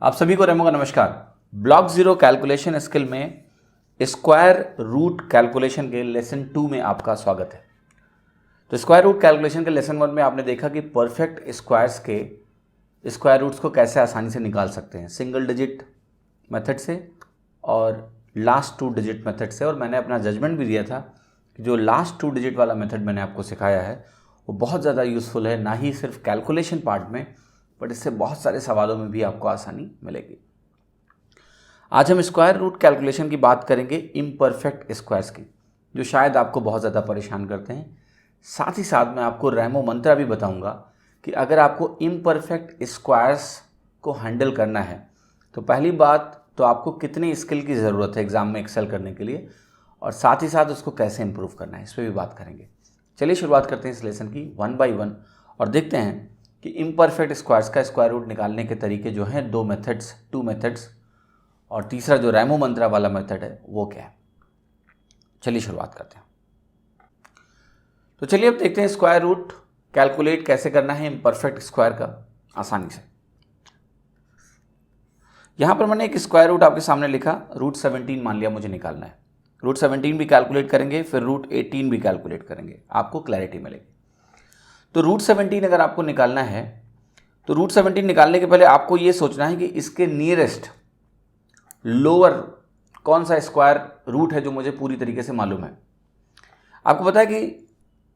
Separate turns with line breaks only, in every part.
आप सभी को रेमो का नमस्कार। ब्लॉक जीरो कैलकुलेशन स्किल में स्क्वायर रूट कैलकुलेशन के लेसन 2 में आपका स्वागत है। तो स्क्वायर रूट कैलकुलेशन के लेसन 1 में आपने देखा कि परफेक्ट स्क्वायर्स के स्क्वायर रूट्स को कैसे आसानी से निकाल सकते हैं सिंगल डिजिट मेथड से और लास्ट 2 डिजिट मेथड से। और मैंने अपना जजमेंट भी दिया था कि जो लास्ट 2 डिजिट वाला मेथड मैंने आपको सिखाया है वो बहुत ज़्यादा यूज़फुल है, ना ही सिर्फ कैलकुलेशन पार्ट में बट इससे बहुत सारे सवालों में भी आपको आसानी मिलेगी। आज हम स्क्वायर रूट कैलकुलेशन की बात करेंगे इम्परफेक्ट स्क्वायर्स की, जो शायद आपको बहुत ज़्यादा परेशान करते हैं। साथ ही साथ मैं आपको रैमो मंत्रा भी बताऊंगा कि अगर आपको इम्परफेक्ट स्क्वायर्स को हैंडल करना है तो पहली बात तो आपको कितनी स्किल की ज़रूरत है एग्ज़ाम में एक्सेल करने के लिए, और साथ ही साथ उसको कैसे इम्प्रूव करना है इस पर भी बात करेंगे। चलिए शुरुआत करते हैं इस लेसन की 1 बाय 1 और देखते हैं कि इम्परफेक्ट स्क्वायर्स का स्क्वायर रूट निकालने के तरीके जो हैं 2 मेथड्स और तीसरा जो रैमो मंत्रा वाला मेथड है वो क्या है। चलिए शुरुआत करते हैं। तो चलिए अब देखते हैं स्क्वायर रूट कैलकुलेट कैसे करना है इम्परफेक्ट स्क्वायर का आसानी से। यहां पर मैंने एक स्क्वायर रूट आपके सामने लिखा, रूट 17 मान लिया मुझे निकालना है। रूट 17 भी कैलकुलेट करेंगे, फिर रूट 18 भी कैलकुलेट करेंगे, आपको क्लैरिटी मिलेगी। तो रूट 17 अगर आपको निकालना है तो रूट 17 निकालने के पहले आपको ये सोचना है कि इसके नियरेस्ट लोअर कौन सा स्क्वायर रूट है जो मुझे पूरी तरीके से मालूम है। आपको पता है कि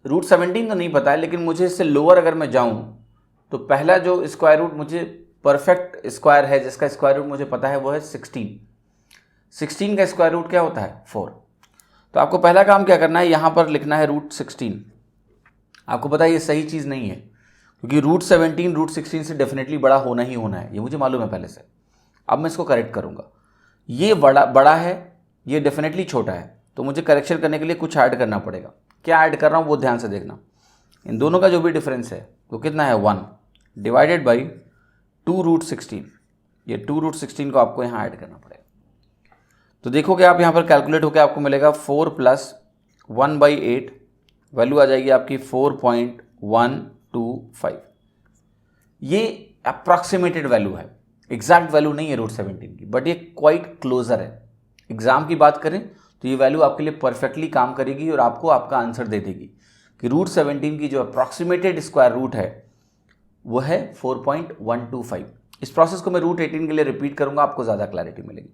रूट 17 तो नहीं पता है, लेकिन मुझे इससे लोअर अगर मैं जाऊं तो पहला जो स्क्वायर रूट मुझे परफेक्ट स्क्वायर है जिसका स्क्वायर रूट मुझे पता है वो है 16 का स्क्वायर रूट क्या होता है 4। तो आपको पहला काम क्या करना है, यहां पर लिखना है रूट 16। आपको पता है ये सही चीज़ नहीं है क्योंकि रूट 17 रूट 16 से डेफिनेटली बड़ा होना ही होना है, ये मुझे मालूम है पहले से। अब मैं इसको करेक्ट करूंगा, ये बड़ा है, ये डेफिनेटली छोटा है, तो मुझे करेक्शन करने के लिए कुछ ऐड करना पड़ेगा। क्या ऐड कर रहा हूँ वो ध्यान से देखना। इन दोनों का जो भी डिफरेंस है वो कितना है 1 डिवाइडेड बाई 2 रूट 16। ये 2 रूट 16 को आपको यहाँ ऐड करना पड़ेगा। तो देखोगे आप यहाँ पर कैलकुलेट होकर आपको मिलेगा 4 प्लस 1/8, वैल्यू आ जाएगी आपकी 4.125। ये अप्रॉक्सीमेटेड वैल्यू है, एग्जैक्ट वैल्यू नहीं है रूट 17 की, बट ये क्वाइट क्लोजर है। एग्जाम की बात करें तो ये वैल्यू आपके लिए परफेक्टली काम करेगी और आपको आपका आंसर दे देगी कि रूट 17 की जो अप्रॉक्सीमेटेड स्क्वायर रूट है वो है 4.125। इस प्रोसेस को मैं रूट 18 के लिए रिपीट करूंगा, आपको ज़्यादा क्लैरिटी मिलेगी।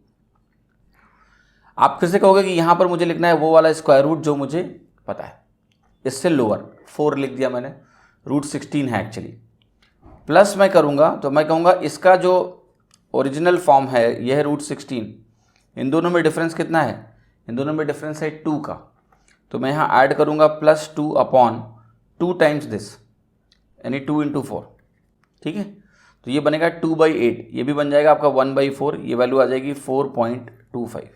आप फिर से कहोगे कि यहाँ पर मुझे लिखना है वो वाला स्क्वायर रूट जो मुझे पता है, इससे लोअर 4 लिख दिया मैंने, रूट 16 है एक्चुअली। प्लस मैं करूँगा तो मैं कहूँगा इसका जो ओरिजिनल फॉर्म है यह है रूट 16। इन दोनों में डिफरेंस कितना है, इन दोनों में डिफरेंस है 2 का, तो मैं यहाँ ऐड करूँगा +2/2 टाइम्स दिस, यानी 2 × 4। ठीक है, तो ये बनेगा 2/8, ये भी बन जाएगा आपका 1/4, ये वैल्यू आ जाएगी 4.25।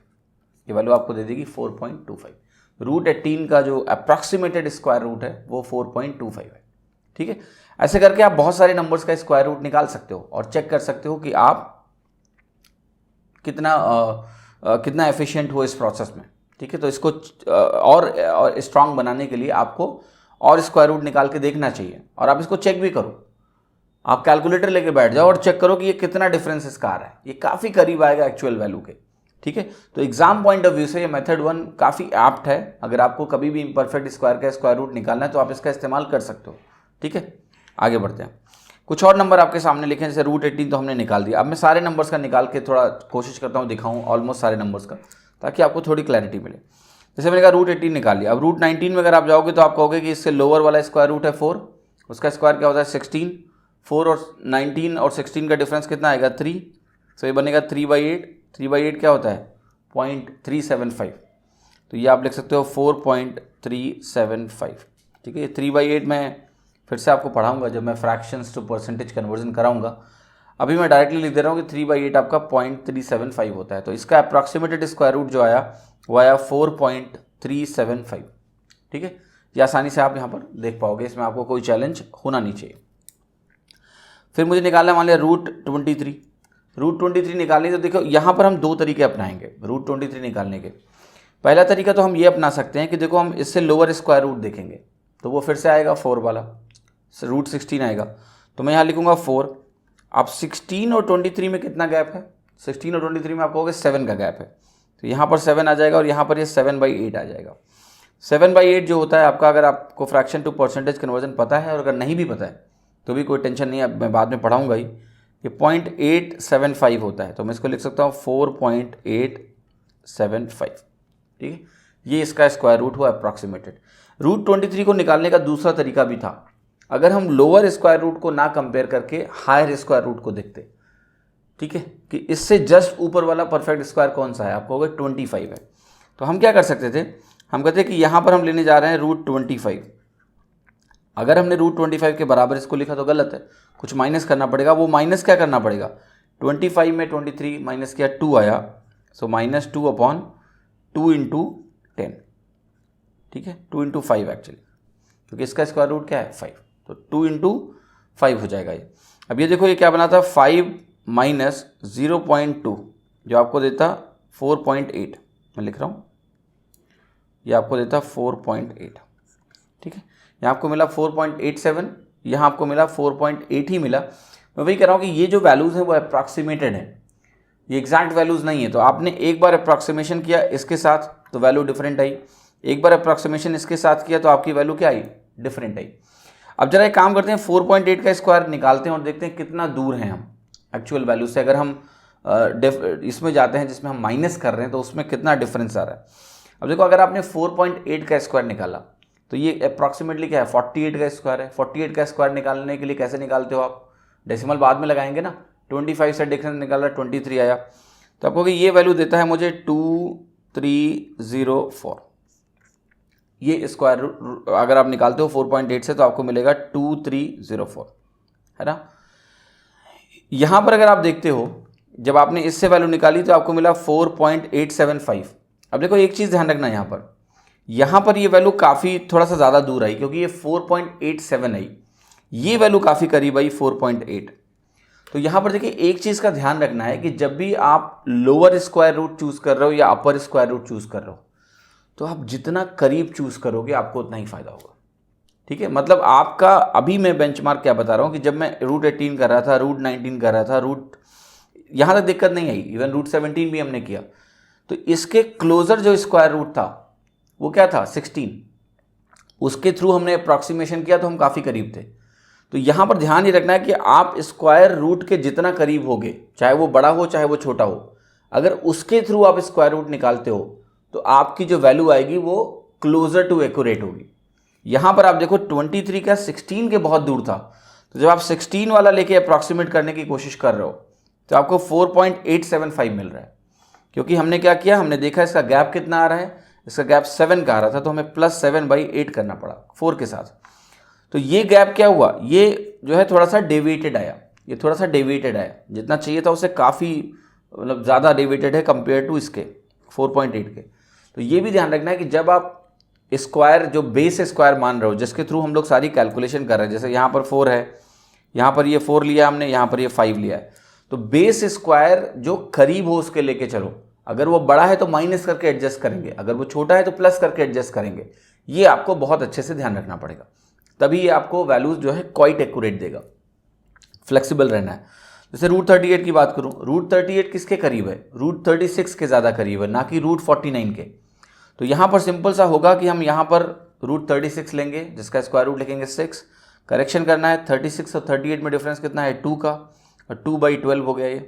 ये वैल्यू आपको दे देगी 4.25। रूट 18 का जो अप्रॉक्सीमेटेड स्क्वायर रूट है वो 4.25 है। ठीक है, ऐसे करके आप बहुत सारे नंबर्स का स्क्वायर रूट निकाल सकते हो और चेक कर सकते हो कि आप कितना एफिशिएंट हो इस प्रोसेस में। ठीक है, तो इसको और स्ट्रांग बनाने के लिए आपको और स्क्वायर रूट निकाल के देखना चाहिए और आप इसको चेक भी करो। आप कैलकुलेटर लेके बैठ जाओ और चेक करो कि ये कितना डिफरेंस इसका आ रहा है, ये काफ़ी करीब आएगा एक्चुअल वैल्यू के। ठीक है, तो एग्जाम पॉइंट ऑफ व्यू से ये मेथड 1 काफ़ी एप्ट है। अगर आपको कभी भी इम्परफेक्ट स्क्वायर का स्क्वायर रूट निकालना है तो आप इसका इस्तेमाल कर सकते हो। ठीक है, आगे बढ़ते हैं। कुछ और नंबर आपके सामने लिखे, जैसे रूट 18 तो हमने निकाल दिया। अब मैं सारे नंबर्स का निकाल के थोड़ा कोशिश करता हूँ दिखाऊँ ऑलमोस्ट सारे नंबर्स का, ताकि आपको थोड़ी क्लैरिटी मिले। जैसे मैंने कहा रूट 18 निकाल लिया। अब रूट 19 में अगर आप जाओगे तो आप कहोगे कि इससे लोअर वाला स्क्वायर रूट है 4, उसका स्क्वायर क्या होता है 16। 4 और 19 और 16 का डिफरेंस कितना आएगा 3, तो ये बनेगा 3/8। 3/8 क्या होता है 0.375, तो ये आप लिख सकते हो 4.375। ठीक है, ये 3/8 में फिर से आपको पढ़ाऊंगा जब मैं फ्रैक्शंस टू परसेंटेज कन्वर्जन कराऊंगा। अभी मैं डायरेक्टली लिख दे रहा हूँ कि 3/8 आपका 0.375 होता है, तो इसका अप्रॉक्सीमेटेड स्क्वायर रूट जो आया वो आया 4.375। ठीक है, ये आसानी से आप यहाँ पर देख पाओगे, इसमें आपको कोई चैलेंज होना नहीं चाहिए। फिर मुझे निकालना मान लिया रूट 23। रूट 23 निकालने तो देखो यहाँ पर हम 2 तरीके अपनाएंगे रूट 23 निकालने के। पहला तरीका तो हम ये अपना सकते हैं कि देखो हम इससे लोअर स्क्वायर रूट देखेंगे तो वो फिर से आएगा 4 वाला, रूट 16 आएगा। तो मैं यहाँ लिखूँगा 4 अब 16 और 23 में कितना गैप है? 16 और 23 में आप कहोगे 7 का गैप है, तो यहाँ पर 7 आ जाएगा और यहाँ पर ये 7/8 आ जाएगा। 7/8 जो होता है आपका, अगर आपको फ्रैक्शन टू परसेंटेज कन्वर्जन पता है और अगर नहीं भी पता है तो भी कोई टेंशन नहीं है, मैं बाद में पढ़ाऊँगा ही। ये 0.875 होता है, तो मैं इसको लिख सकता हूँ 4.875, ठीक है। ये इसका स्क्वायर रूट हुआ अप्रॉक्सीमेटेड। रूट 23 को निकालने का दूसरा तरीका भी था, अगर हम लोअर स्क्वायर रूट को ना कंपेयर करके हायर स्क्वायर रूट को देखते, ठीक है, कि इससे जस्ट ऊपर वाला परफेक्ट स्क्वायर कौन सा है, आपको होगा 25 है। तो हम क्या कर सकते थे, हम कहते हैं कि यहाँ पर हम लेने जा रहे हैं रूट 25। अगर हमने रूट 25 के बराबर इसको लिखा तो गलत है, कुछ माइनस करना पड़ेगा। वो माइनस क्या करना पड़ेगा, 25 में 23 माइनस किया 2 आया, सो -2/2 इंटू 10, ठीक है, 2 इंटू 5 एक्चुअली, क्योंकि इसका स्क्वायर रूट क्या है 5, तो 2 इंटू 5 हो जाएगा ये। अब ये देखो ये क्या बना था, 5 माइनस 0.2 जो आपको देता 4.8, मैं लिख रहा हूँ, ये आपको देता 4.8, ठीक है। यहाँ आपको मिला 4.87, यहाँ आपको मिला 4.8 ही मिला। मैं वही कह रहा हूँ कि ये जो वैल्यूज़ हैं वो अप्रॉक्सीमेटेड है, ये एग्जैक्ट वैल्यूज़ नहीं है। तो आपने एक बार अप्रॉक्सीमेशन किया इसके साथ तो वैल्यू डिफरेंट आई, एक बार अप्रॉक्सीमेशन इसके साथ किया तो आपकी वैल्यू क्या आई, डिफरेंट आई। अब जरा एक काम करते हैं, 4.8 का स्क्वायर निकालते हैं और देखते हैं कितना दूर हैं हम एक्चुअल वैल्यू से। अगर हम इसमें जाते हैं जिसमें हम माइनस कर रहे हैं तो उसमें कितना डिफरेंस आ रहा है। अब देखो अगर आपने 4.8 का स्क्वायर निकाला तो ये अप्रॉक्सीमेटली क्या है, 48 का स्क्वायर है। 48 का स्क्वायर निकालने के लिए कैसे निकालते हो आप, डेसिमल बाद में लगाएंगे ना। 25 से डिफरेंस निकाला 23 आया, तो आपको ये वैल्यू देता है मुझे 2304। ये स्क्वायर अगर आप निकालते हो 4.8 से तो आपको मिलेगा 2304, है ना। यहाँ पर अगर आप देखते हो जब आपने इससे वैल्यू निकाली तो आपको मिला 4.875। अब देखो एक चीज़ ध्यान रखना, यहाँ पर ये वैल्यू काफ़ी थोड़ा सा ज़्यादा दूर आई, क्योंकि ये 4.87 आई, ये वैल्यू काफ़ी करीब आई 4.8। तो यहाँ पर देखिए एक चीज़ का ध्यान रखना है कि जब भी आप लोअर स्क्वायर रूट चूज़ कर रहे हो या अपर स्क्वायर रूट चूज़ कर रहे हो तो आप जितना करीब चूज़ करोगे आपको उतना ही फ़ायदा होगा, ठीक है। मतलब आपका अभी मैं बेंचमार्क क्या बता रहा हूँ कि जब मैं रूट 18 कर रहा था, रूट 19 कर रहा था, रूट यहाँ तक दिक्कत नहीं आई, इवन रूट 17 भी हमने किया, तो इसके क्लोजर जो स्क्वायर रूट था वो क्या था 16, उसके थ्रू हमने अप्रॉक्सीमेशन किया तो हम काफ़ी करीब थे। तो यहाँ पर ध्यान ये रखना है कि आप स्क्वायर रूट के जितना करीब होगे, चाहे वो बड़ा हो चाहे वो छोटा हो, अगर उसके थ्रू आप स्क्वायर रूट निकालते हो तो आपकी जो वैल्यू आएगी वो क्लोजर टू एक्यूरेट होगी। यहाँ पर आप देखो 23 का 16 के बहुत दूर था, तो जब आप 16 वाला लेके अप्रॉक्सीमेट करने की कोशिश कर रहे हो तो आपको 4.875 मिल रहा है, क्योंकि हमने क्या किया, हमने देखा इसका गैप कितना आ रहा है, इसका गैप 7 का आ रहा था, तो हमें +7/8 करना पड़ा 4 के साथ। तो ये गैप क्या हुआ, ये जो है थोड़ा सा डेविएटेड आया, ये थोड़ा सा डेविएटेड आया, जितना चाहिए था उससे काफ़ी मतलब ज़्यादा डेविएटेड है कंपेयर टू इसके 4.8 के। तो ये भी ध्यान रखना है कि जब आप स्क्वायर जो बेस स्क्वायर मान रहे हो, जिसके थ्रू हम लोग सारी कैलकुलेशन कर रहे हैं, जैसे यहाँ पर 4 है, यहाँ पर ये 4 लिया हमने, यहाँ पर ये 5 लिया है, तो बेस स्क्वायर जो करीब हो उसके लेके चलो। अगर वो बड़ा है तो माइनस करके एडजस्ट करेंगे, अगर वो छोटा है तो प्लस करके एडजस्ट करेंगे। ये आपको बहुत अच्छे से ध्यान रखना पड़ेगा, तभी ये आपको वैल्यूज जो है क्वाइट एक्यूरेट देगा। फ्लेक्सिबल रहना है। जैसे रूट 38 की बात करूं, रूट 38 किसके करीब है, रूट 36 के ज़्यादा करीब है, ना कि रूट 49 के। तो यहाँ पर सिंपल सा होगा कि हम यहाँ पर रूट 36 लेंगे, जिसका स्क्वायर रूट लिखेंगे 6, करेक्शन करना है। 36 और 38 में डिफरेंस कितना है 2 का, और 2/12 हो गया ये।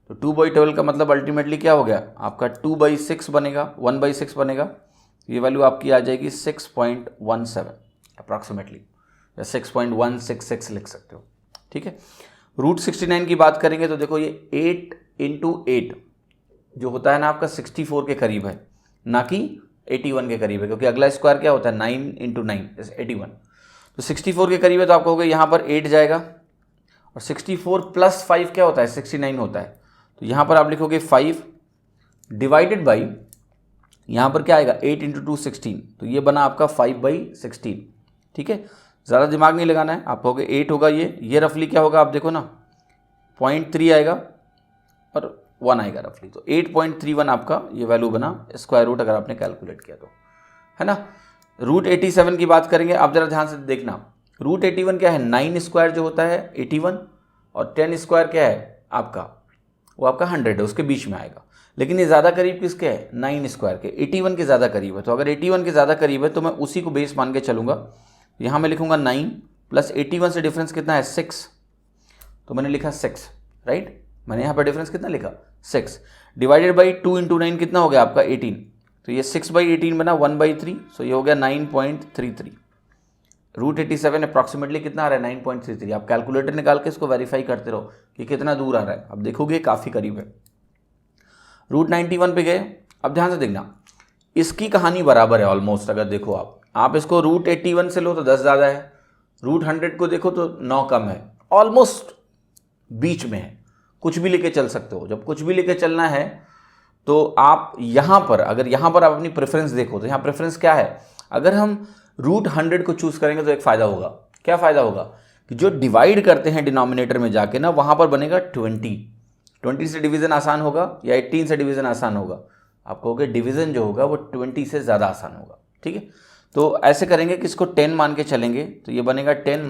तो 2/12 का मतलब अल्टीमेटली क्या हो गया आपका 2/6 बनेगा, 1/6 बनेगा। ये वैल्यू आपकी आ जाएगी 6.17 अप्रॉक्सीमेटली, या 6.166 लिख सकते हो, ठीक है। रूट 69 की बात करेंगे तो देखो ये 8 × 8 जो होता है ना आपका 64 के करीब है, ना कि 81 के करीब है, क्योंकि अगला स्क्वायर क्या होता है 9 × 9 इज 81। तो 64 के करीब है तो आपको होगा यहाँ पर 8 जाएगा, और 64 + 5 क्या होता है 69 होता है। तो यहाँ पर आप लिखोगे 5 डिवाइडेड बाई, यहाँ पर क्या आएगा 8 × 2 16, तो ये बना आपका 5/16, ठीक है। ज़्यादा दिमाग नहीं लगाना है, आप कहोगे 8 होगा ये रफली क्या होगा आप देखो ना 0.3 आएगा और 1 आएगा रफली, तो 8.31 आपका ये वैल्यू बना स्क्वायर रूट अगर आपने कैलकुलेट किया तो, है ना। रूट 87 की बात करेंगे, आप ज़रा ध्यान से देखना, रूट 81 क्या है 9 स्क्वायर जो होता है 81, और 10 स्क्वायर क्या है आपका, वो आपका 100 है, उसके बीच में आएगा। लेकिन ये ज़्यादा करीब किसके है, 9 स्क्वायर के, 81 के ज़्यादा करीब है। तो अगर 81 के ज़्यादा करीब है तो मैं उसी को बेस मान के चलूँगा। यहाँ मैं लिखूँगा 9 प्लस 81 से डिफरेंस कितना है 6, तो मैंने लिखा 6, राइट। मैंने यहाँ पर डिफरेंस कितना लिखा 6, डिवाइडेड बाई 2 इंटू 9 कितना हो गया आपका 18, तो ये 6/18 बना 1/3, सो ये हो गया 9.33। रूट 87 अप्रॉक्सीमेटली कितना आ रहा है 9.33। आप कैलकुलेटर निकाल के इसको वेरीफाई करते रहो कि कितना दूर आ रहा है, अब देखोगे काफ़ी करीब है। रूट 91 पे गए। अब ध्यान से देखना, इसकी कहानी बराबर है ऑलमोस्ट। अगर देखो आप इसको रूट 81 से लो तो 10 ज़्यादा है, रूट 100 को देखो तो 9 कम है, ऑलमोस्ट बीच में है। कुछ भी लेके चल सकते हो। जब कुछ भी लेके चलना है तो आप यहाँ पर, अगर यहाँ पर आप अपनी प्रेफरेंस देखो तो यहाँ प्रेफरेंस क्या है, अगर हम रूट 100 को चूज करेंगे तो एक फ़ायदा होगा। क्या फ़ायदा होगा कि जो डिवाइड करते हैं डिनोमिनेटर में जाके ना, वहाँ पर बनेगा 20 से डिवीज़न आसान होगा या 18 से डिवीज़न आसान होगा। आप कहोगे डिवीज़न जो होगा वो 20 से ज़्यादा आसान होगा, ठीक है। तो ऐसे करेंगे कि इसको 10 मान के चलेंगे, तो ये बनेगा 10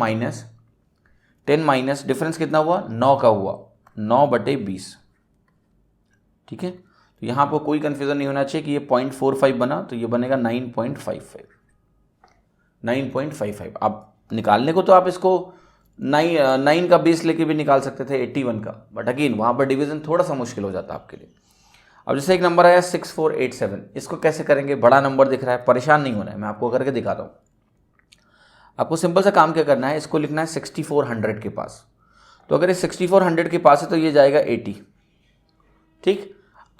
माइनस डिफरेंस कितना हुआ 9 का हुआ, 9/20, ठीक है। तो यहाँ पर कोई कन्फ्यूज़न नहीं होना चाहिए कि ये 0.45 बना, तो ये बनेगा 9.55। आप निकालने को तो आप इसको 9 का बेस लेके भी निकाल सकते थे 81 का, बट अगेन वहाँ पर डिवीज़न थोड़ा सा मुश्किल हो जाता आपके लिए। अब जैसे एक नंबर आया 6487, इसको कैसे करेंगे, बड़ा नंबर दिख रहा है, परेशान नहीं होना है, मैं आपको करके दिखाता हूँ। आपको सिंपल सा काम क्या करना है, इसको लिखना है 6400 के पास। तो अगर ये 6400 के पास है तो ये जाएगा 80, ठीक।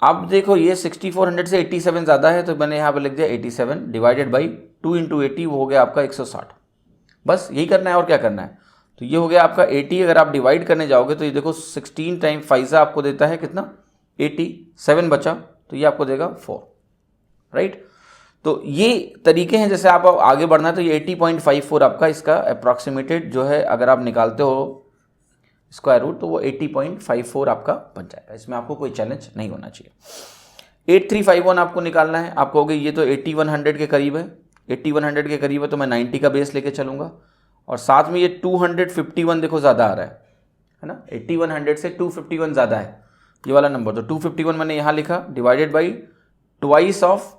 अब देखो ये 6400 से 87 ज़्यादा है, तो मैंने यहाँ पर लिख दिया 87 डिवाइडेड बाई 2 इंटू 80, वो हो गया आपका 160। बस यही करना है और क्या करना है। तो ये हो गया आपका 80। अगर आप डिवाइड करने जाओगे तो ये देखो 16 टाइम 5 आपको देता है कितना 80, 7 बचा तो ये आपको देगा 4, राइट। तो ये तरीके हैं जैसे आप आगे बढ़ना है। तो ये 80.54 आपका इसका अप्रॉक्सीमेटेड जो है, अगर आप निकालते हो स्क्वायर रूट तो वो 80.54 आपका बन जाएगा। इसमें आपको कोई चैलेंज नहीं होना चाहिए। 8351 आपको निकालना है। आप कहोगे ये तो 8100 के करीब है, 8100 के करीब है, तो मैं 90 का बेस लेके चलूँगा। और साथ में ये 251 देखो ज़्यादा आ रहा है ना, 8100 से 251 ज़्यादा है ये वाला नंबर। तो 251 मैंने यहाँ लिखा डिवाइडेड बाई ट्वाइस ऑफ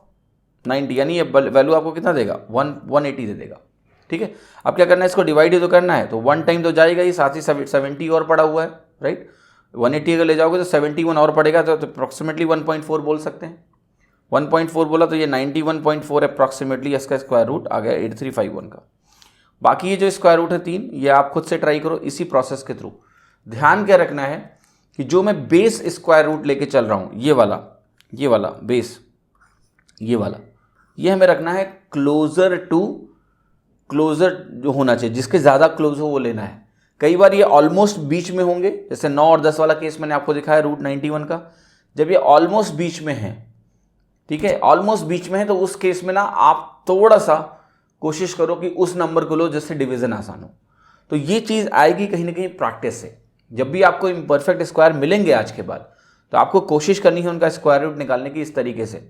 90, यानी ये वैल्यू आपको कितना देगा 180 दे देगा, ठीक है। अब क्या करना है, इसको डिवाइड ही तो करना है, तो 1 टाइम तो जाएगा ही, साथ ही 70 और पड़ा हुआ है, राइट। 180 अगर ले जाओगे तो 71 और पड़ेगा, तो अप्रॉक्सीमेटली 1.4 बोल सकते हैं। 1.4 बोला तो ये 91.4 अप्रॉक्सीमेटली इसका स्क्वायर रूट आ गया 8351 का। बाकी ये जो स्क्वायर रूट है 3, ये आप खुद से ट्राई करो इसी प्रोसेस के थ्रू। ध्यान क्या रखना है कि जो मैं बेस स्क्वायर रूट लेके चल रहा हूँ, ये वाला बेस, ये वाला, ये हमें रखना है क्लोजर जो होना चाहिए, जिसके ज़्यादा क्लोज हो वो लेना है। कई बार ये ऑलमोस्ट बीच में होंगे, जैसे 9 और 10 वाला केस मैंने आपको दिखाया रूट 91 का। जब ये ऑलमोस्ट बीच में है, ठीक है, ऑलमोस्ट बीच में है, तो उस केस में ना आप थोड़ा सा कोशिश करो कि उस नंबर को लो जिससे डिवीजन आसान हो। तो ये चीज़ आएगी कहीं ना कहीं प्रैक्टिस से। जब भी आपको इम्परफेक्ट स्क्वायर मिलेंगे आज के बाद, तो आपको कोशिश करनी है उनका स्क्वायर रूट निकालने की इस तरीके से।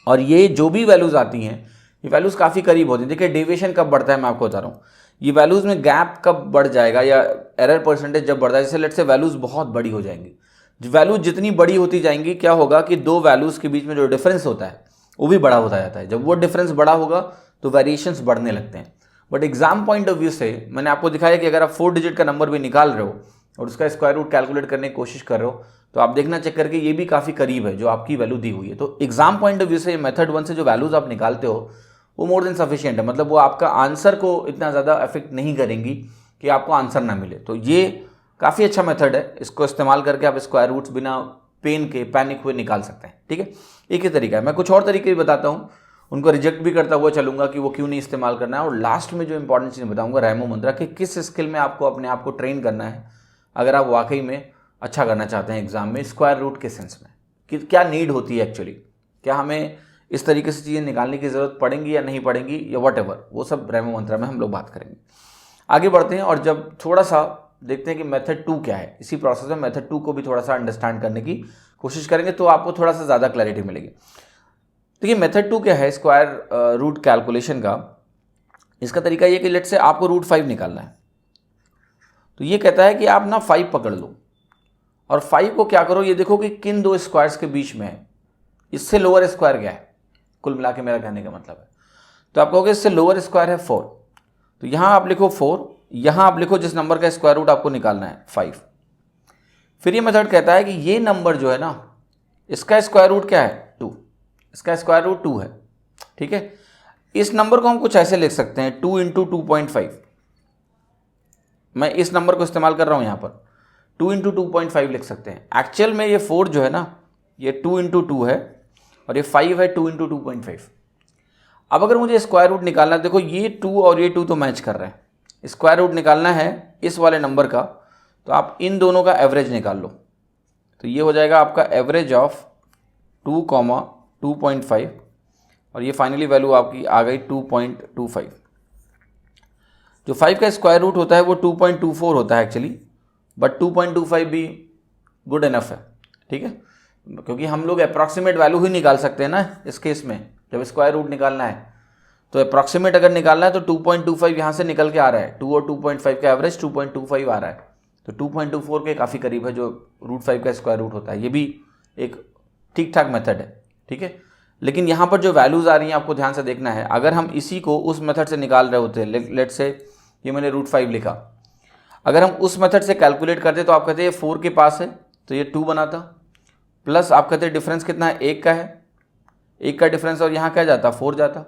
और ये जो भी वैल्यूज़ आती हैं, ये वैल्यूज़ काफ़ी करीब होती हैं। देखिए डेविएशन कब बढ़ता है मैं आपको बता रहा हूँ, ये वैल्यूज़ में गैप कब बढ़ जाएगा या एरर परसेंटेज जब बढ़ता है। जैसे लेट से वैल्यूज़ बहुत बड़ी हो जाएंगी, वैल्यू जितनी बड़ी होती जाएंगी क्या होगा कि दो वैल्यूज़ के बीच में जो डिफरेंस होता है वो भी बड़ा होता जाता है। जब वो डिफरेंस बड़ा होगा तो वेरिएशंस बढ़ने लगते हैं। But exam point of view से मैंने आपको दिखाया कि अगर आप 4 डिजिट का नंबर भी निकाल रहे हो और उसका स्क्वायर रूट कैलकुलेट करने की कोशिश कर रहे हो, तो आप देखना चेक करके ये भी काफ़ी करीब है जो आपकी वैल्यू दी हुई है। तो एग्जाम पॉइंट ऑफ व्यू से मेथड 1 से जो वैल्यूज़ आप निकालते हो वो मोर देन सफिशिएंट है। मतलब वो आपका आंसर को इतना ज़्यादा अफेक्ट नहीं करेंगी कि आपको आंसर ना मिले। तो ये काफ़ी अच्छा मेथड है, इसको इस्तेमाल करके आप स्क्वायर रूट्स बिना पेन के पैनिक हुए निकाल सकते हैं, ठीक है। एक ही तरीका है। मैं कुछ और तरीके भी बताता हूँ, उनको रिजेक्ट भी करता हुआ चलूंगा कि वो क्यों नहीं इस्तेमाल करना है। और लास्ट में जो इंपॉर्टेंट चीज़ बताऊंगा रैमो मंत्रा कि किस स्किल में आपको अपने आप को ट्रेन करना है अगर आप वाकई में अच्छा करना चाहते हैं एग्जाम में स्क्वायर रूट के सेंस में, कि क्या नीड होती है एक्चुअली, क्या हमें इस तरीके से चीज़ें निकालने की ज़रूरत पड़ेंगी या नहीं पड़ेंगी या वट एवर, वो सब रैमो मंत्रा में हम लोग बात करेंगे। आगे बढ़ते हैं और जब थोड़ा सा देखते हैं कि मेथड 2 क्या है, इसी प्रोसेस में मेथड 2 को भी थोड़ा सा अंडरस्टैंड करने की कोशिश करेंगे तो आपको थोड़ा सा ज़्यादा क्लैरिटी मिलेगी। देखिए मेथड 2 क्या है स्क्वायर रूट कैलकुलेशन का। इसका तरीका ये कि लेट से आपको रूट 5 निकालना है, तो ये कहता है कि आप ना 5 पकड़ लो और 5 को क्या करो, ये देखो कि किन दो स्क्वायर्स के बीच में है, इससे लोअर स्क्वायर क्या है, कुल मिला के मेरा कहने का मतलब है। तो आप कहोगे इससे लोअर स्क्वायर है 4, तो यहाँ आप लिखो 4, यहाँ आप लिखो जिस नंबर का स्क्वायर रूट आपको निकालना है 5। फिर ये मेथड कहता है कि ये नंबर जो है ना, इसका स्क्वायर रूट क्या है 2, इसका स्क्वायर रूट 2 है, ठीक है। इस नंबर को हम कुछ ऐसे लिख सकते हैं 2 इंटू 2.5, मैं इस नंबर को इस्तेमाल कर रहा हूँ यहाँ पर, 2 इंटू 2.5 लिख सकते हैं। एक्चुअल में ये 4 जो है ना, ये 2 इंटू 2 है और ये 5 है 2 इंटू 2.5। अब अगर मुझे स्क्वायर रूट निकालना है, देखो ये 2 और ये 2 तो मैच कर रहे हैं, स्क्वायर रूट निकालना है इस वाले नंबर का, तो आप इन दोनों का एवरेज निकाल लो। तो ये हो जाएगा आपका एवरेज ऑफ 2, 2.5 और ये फाइनली वैल्यू आपकी आ गई 2.25। जो 5 का स्क्वायर रूट होता है वो 2.24 होता है एक्चुअली, बट 2.25 भी गुड इनफ है, ठीक है, क्योंकि हम लोग अप्रॉक्सीमेट वैल्यू ही निकाल सकते हैं ना इस केस में, जब स्क्वायर रूट निकालना है तो अप्रॉक्सीमेट अगर निकालना है तो 2.25 यहाँ से निकल के आ रहा है, 2 और 2.5 का एवरेज 2.25 आ रहा है, तो 2.24 के काफ़ी करीब है जो रूट 5 का स्क्वायर रूट होता है। ये भी एक ठीक ठाक मेथड है, ठीक है। लेकिन यहाँ पर जो वैल्यूज़ आ रही हैं आपको ध्यान से देखना है। अगर हम इसी को उस मेथड से निकाल रहे होते, लेट से ये मैंने रूट 5 लिखा, अगर हम उस मेथड से कैलकुलेट करते तो आप कहते हैं 4 के पास है तो ये 2 बनाता, प्लस आप कहते हैं डिफरेंस कितना है, 1 का है, 1 का डिफरेंस और यहाँ क्या जाता 4 जाता।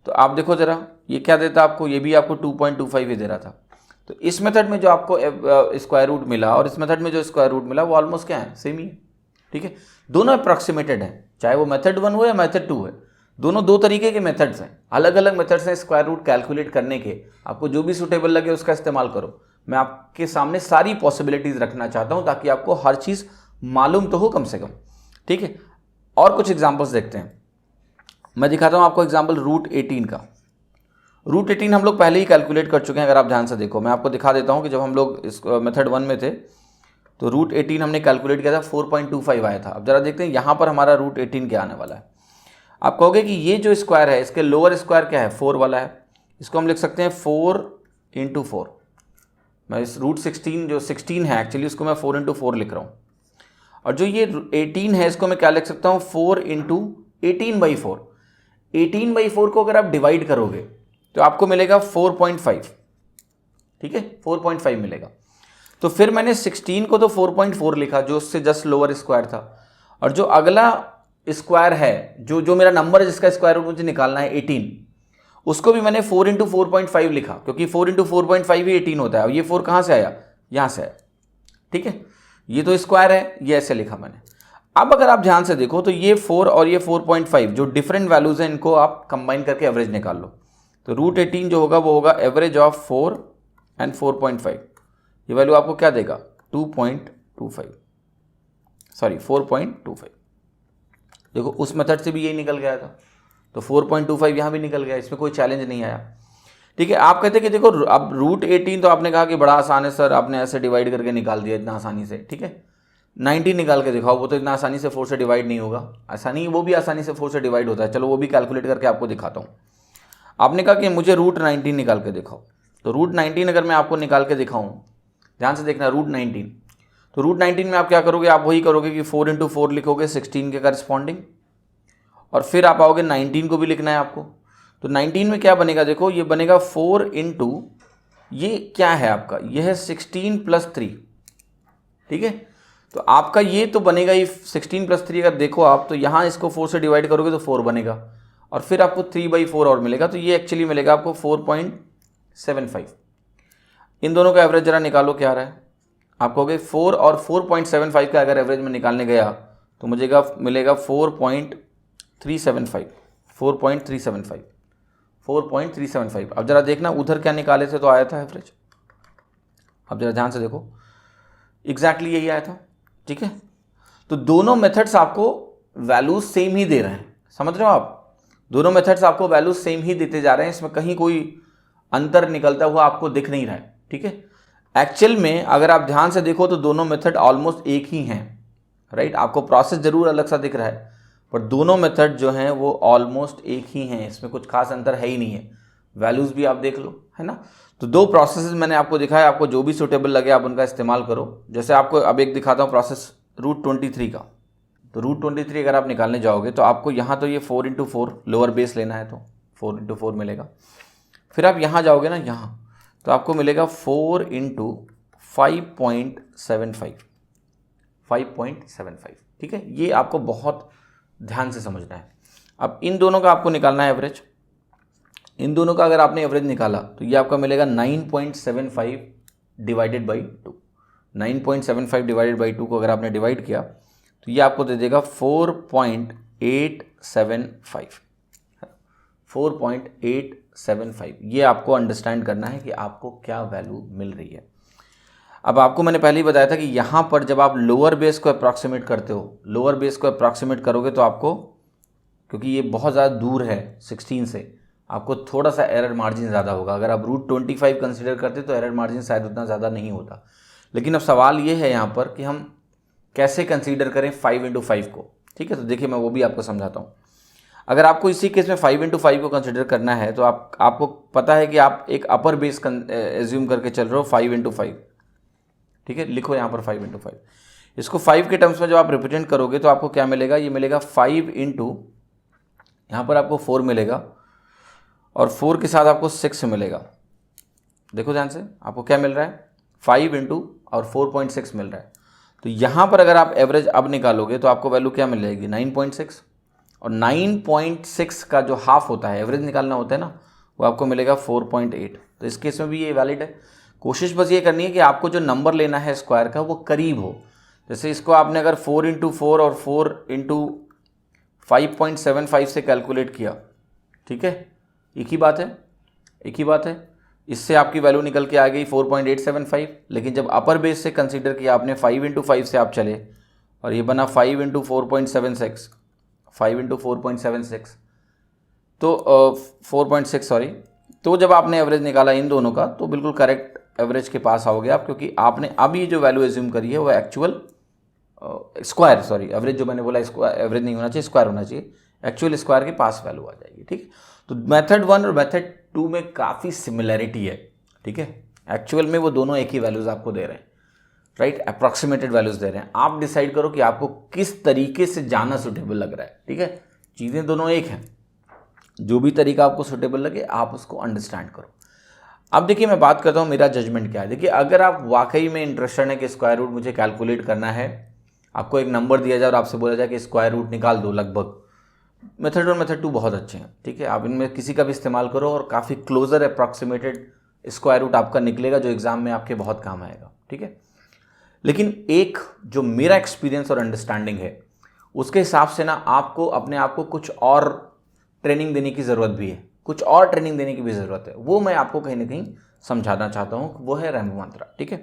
तो आप देखो ज़रा ये क्या देता आपको, ये भी आपको 2.25 ही दे रहा था। तो इस मेथड में जो आपको स्क्वायर रूट मिला और इस मेथड में जो स्क्वायर रूट मिला वो ऑलमोस्ट क्या है, सेम ही है, ठीक है। दोनों अप्रॉक्सीमेटेड हैं, चाहे वो मेथड 1 हो या मेथड 2 है, दोनों दो तरीके के मेथड्स हैं, अलग अलग मेथड्स हैं स्क्वायर रूट कैलकुलेट करने के। आपको जो भी सूटेबल लगे उसका इस्तेमाल करो। मैं आपके सामने सारी पॉसिबिलिटीज़ रखना चाहता हूँ ताकि आपको हर चीज़ मालूम तो हो कम से कम, ठीक है। और कुछ एग्जाम्पल्स देखते हैं, मैं दिखाता हूँ आपको एग्जाम्पल रूट 18 का। रूट 18 हम लोग पहले ही कैलकुलेट कर चुके हैं, अगर आप ध्यान से देखो। मैं आपको दिखा देता हूँ कि जब हम लोग इस मेथड 1 में थे तो रूट 18 हमने कैलकुलेट किया था, 4.25 आया था। अब जरा देखते हैं यहाँ पर हमारा रूट 18 क्या आने वाला है। आप कहोगे कि ये जो स्क्वायर है इसके लोअर स्क्वायर क्या है, 4 वाला है, इसको हम लिख सकते हैं 4 इंटू 4। मैं इस रूट 16 जो 16 है एक्चुअली उसको मैं 4 इंटू 4 लिख रहा हूँ, और जो ये 18 है इसको मैं क्या लिख सकता हूँ 4 इंटू 18/4। 18/4 को अगर आप डिवाइड करोगे तो आपको मिलेगा 4.5, ठीक है, 4.5 मिलेगा। तो फिर मैंने 16 को तो 4.4 लिखा जो उससे जस्ट लोअर स्क्वायर था, और जो अगला स्क्वायर है जो मेरा नंबर है जिसका स्क्वायर रूट मुझे निकालना है 18, उसको भी मैंने 4 इंटू 4.5 लिखा, क्योंकि 4 इंटू 4.5 ही 18 होता है। और ये 4 कहाँ से आया, यहाँ से आया, ठीक है। ये तो स्क्वायर है, ये ऐसे लिखा मैंने। अब अगर आप ध्यान से देखो तो ये 4 और ये 4.5 जो डिफरेंट वैल्यूज हैं इनको आप कंबाइन करके एवरेज निकाल लो। तो रूट 18 जो होगा वो होगा एवरेज ऑफ 4 एंड 4.5। ये वैल्यू आपको क्या देगा 2.25, सॉरी 4.25। देखो उस मेथड से भी यही निकल गया था, तो 4.25 यहाँ भी निकल गया, इसमें कोई चैलेंज नहीं आया, ठीक है। आप कहते हैं कि देखो अब रूट 18 तो आपने कहा कि बड़ा आसान है सर, आपने ऐसे डिवाइड करके निकाल दिया इतना आसानी से, ठीक है। 19 निकाल के दिखाओ, वो तो इतना आसानी से 4 से डिवाइड नहीं होगा। आसानी वो भी आसानी से 4 से डिवाइड होता है, चलो वो भी कैलकुलेट करके आपको दिखाता हूँ। आपने कहा कि मुझे रूट 19 निकाल के दिखाओ, तो रूट 19 अगर मैं आपको निकाल के दिखाऊँ, ध्यान से देखना रूट 19, तो रूट 19 में आप क्या करोगे, आप वही करोगे कि 4 इंटू 4 लिखोगे 16 के करस्पॉन्डिंग, और फिर आप आओगे 19 को भी लिखना है आपको। तो 19 में क्या बनेगा, देखो ये बनेगा 4 इंटू, ये क्या है आपका, ये है 16 प्लस 3, ठीक है। तो आपका ये तो बनेगा ही 16 प्लस 3, अगर देखो आप तो यहाँ इसको 4 से डिवाइड करोगे तो 4 बनेगा, और फिर आपको 3/4 और मिलेगा, तो ये एक्चुअली मिलेगा आपको 4.75। इन दोनों का एवरेज जरा निकालो क्या आ रहा है। आप कहोगे 4 और 4.75 का अगर एवरेज में निकालने गया तो मुझे मिलेगा 4.375, 4.375। अब जरा देखना उधर क्या निकाले थे तो आया था एवरेज, अब जरा ध्यान से देखो एग्जैक्टली यही आया था, ठीक है। तो दोनों मेथड्स आपको वैल्यूज सेम ही दे रहे हैं, समझ रहे हो आप, दोनों मेथड्स आपको वैल्यूज सेम ही देते जा रहे हैं, इसमें कहीं कोई अंतर निकलता हुआ आपको दिख नहीं रहा है, ठीक है। एक्चुअल में अगर आप ध्यान से देखो तो दोनों मेथड ऑलमोस्ट एक ही हैं, राइट। आपको प्रोसेस जरूर अलग सा दिख रहा है, पर दोनों मेथड जो हैं वो ऑलमोस्ट एक ही हैं, इसमें कुछ खास अंतर है ही नहीं है। वैल्यूज़ भी आप देख लो, है ना। तो दो प्रोसेसेस मैंने आपको दिखाया, आपको जो भी सूटेबल लगे आप उनका इस्तेमाल करो। जैसे आपको अब एक दिखाता हूँ प्रोसेस √23 का। तो √23 अगर आप निकालने जाओगे तो आपको यहाँ तो ये 4 × 4 लोअर बेस लेना है तो 4 × 4 मिलेगा। फिर आप यहाँ जाओगे ना, यहाँ तो आपको मिलेगा 4 × 5.75, ठीक है। ये आपको बहुत ध्यान से समझना है। अब इन दोनों का आपको निकालना है एवरेज। इन दोनों का अगर आपने एवरेज निकाला तो ये आपका मिलेगा 9.75 डिवाइडेड बाई 2। 9.75 डिवाइडेड बाई 2 को अगर आपने डिवाइड किया तो ये आपको दे देगा 4.875। 4.875 ये आपको अंडरस्टैंड करना है कि आपको क्या वैल्यू मिल रही है। अब आपको मैंने पहले ही बताया था कि यहाँ पर जब आप लोअर बेस को अप्रॉक्सीमेट करते हो, लोअर बेस को अप्रॉक्सीमेट करोगे तो आपको, क्योंकि ये बहुत ज़्यादा दूर है 16 से, आपको थोड़ा सा एरर मार्जिन ज़्यादा होगा। अगर आप √25 कंसीडर करते तो एरर मार्जिन शायद उतना ज़्यादा नहीं होता। लेकिन अब सवाल ये है यहाँ पर कि हम कैसे कंसीडर करें 5 × 5 को, ठीक है। तो देखिए मैं वो भी आपको समझाता हूँ। अगर आपको इसी केस में 5 × 5 को कंसीडर करना है तो आपको पता है कि आप एक अपर बेस एज्यूम करके चल रहे हो 5 × 5, ठीक है। लिखो यहाँ पर 5 × 5। इसको 5 के टर्म्स में जब आप रिप्रेजेंट करोगे तो आपको क्या मिलेगा, ये मिलेगा 5 × यहाँ पर आपको 4 मिलेगा और 4 के साथ आपको 6 मिलेगा। देखो ध्यान से, आपको क्या मिल रहा है 5 × और 4.6 मिल रहा है। तो यहाँ पर अगर आप एवरेज अब निकालोगे तो आपको वैल्यू क्या मिल जाएगी 9.6, और 9.6 का जो हाफ होता है, एवरेज निकालना होता है ना, वो आपको मिलेगा 4.8। तो इस केस में भी ये वैलिड है। कोशिश बस ये करनी है कि आपको जो नंबर लेना है स्क्वायर का वो करीब हो। जैसे इसको आपने अगर 4 × 4 और 4 × 5.75 से कैलकुलेट किया, ठीक है, एक ही बात है। इससे आपकी वैल्यू निकल के आ गई 4.875। लेकिन जब अपर बेस से कंसीडर किया आपने 5 × 5 से आप चले और ये बना 5 × 4.76, 5 × 4.76 तो 4.6 सॉरी। तो जब आपने एवरेज निकाला इन दोनों का तो बिल्कुल करेक्ट एवरेज के पास आओगे आप, क्योंकि आपने अब ये जो वैल्यू एज्यूम करी है वो एक्चुअल स्क्वायर, सॉरी एवरेज जो मैंने बोला स्क्वायर, एवरेज नहीं होना चाहिए, स्क्वायर होना चाहिए, एक्चुअल स्क्वायर के पास वैल्यू आ जाएगी, ठीक। तो मेथड 1 और मेथड 2 में काफ़ी सिमिलैरिटी है, ठीक है। एक्चुअल में वो दोनों एक ही वैल्यूज़ आपको दे रहे हैं, राइट, अप्रॉक्सीमेटेड वैल्यूज़ दे रहे हैं। आप डिसाइड करो कि आपको किस तरीके से जाना सुटेबल लग रहा है, ठीक है। चीज़ें दोनों एक हैं, जो भी तरीका आपको सुटेबल लगे आप उसको अंडरस्टैंड करो। अब देखिए मैं बात करता हूँ मेरा जजमेंट क्या है। देखिए अगर आप वाकई में इंटरेस्टेड है कि स्क्वायर रूट मुझे कैलकुलेट करना है, आपको एक नंबर दिया जाए और आपसे बोला जाए कि स्क्वायर रूट निकाल दो लगभग, मेथड 1 मेथड 2 बहुत अच्छे हैं, ठीक है। आप इनमें किसी का भी इस्तेमाल करो और काफ़ी क्लोजर अप्रॉक्सीमेटेड स्क्वायर रूट आपका निकलेगा जो एग्जाम में आपके बहुत काम आएगा, ठीक है। लेकिन एक जो मेरा एक्सपीरियंस और अंडरस्टैंडिंग है उसके हिसाब से ना आपको अपने आप को कुछ और ट्रेनिंग देने की ज़रूरत भी है, कुछ और ट्रेनिंग देने की भी ज़रूरत है। वो मैं आपको कहीं ना कहीं समझाना चाहता हूँ, वो है रैम्बो मंत्रा, ठीक है।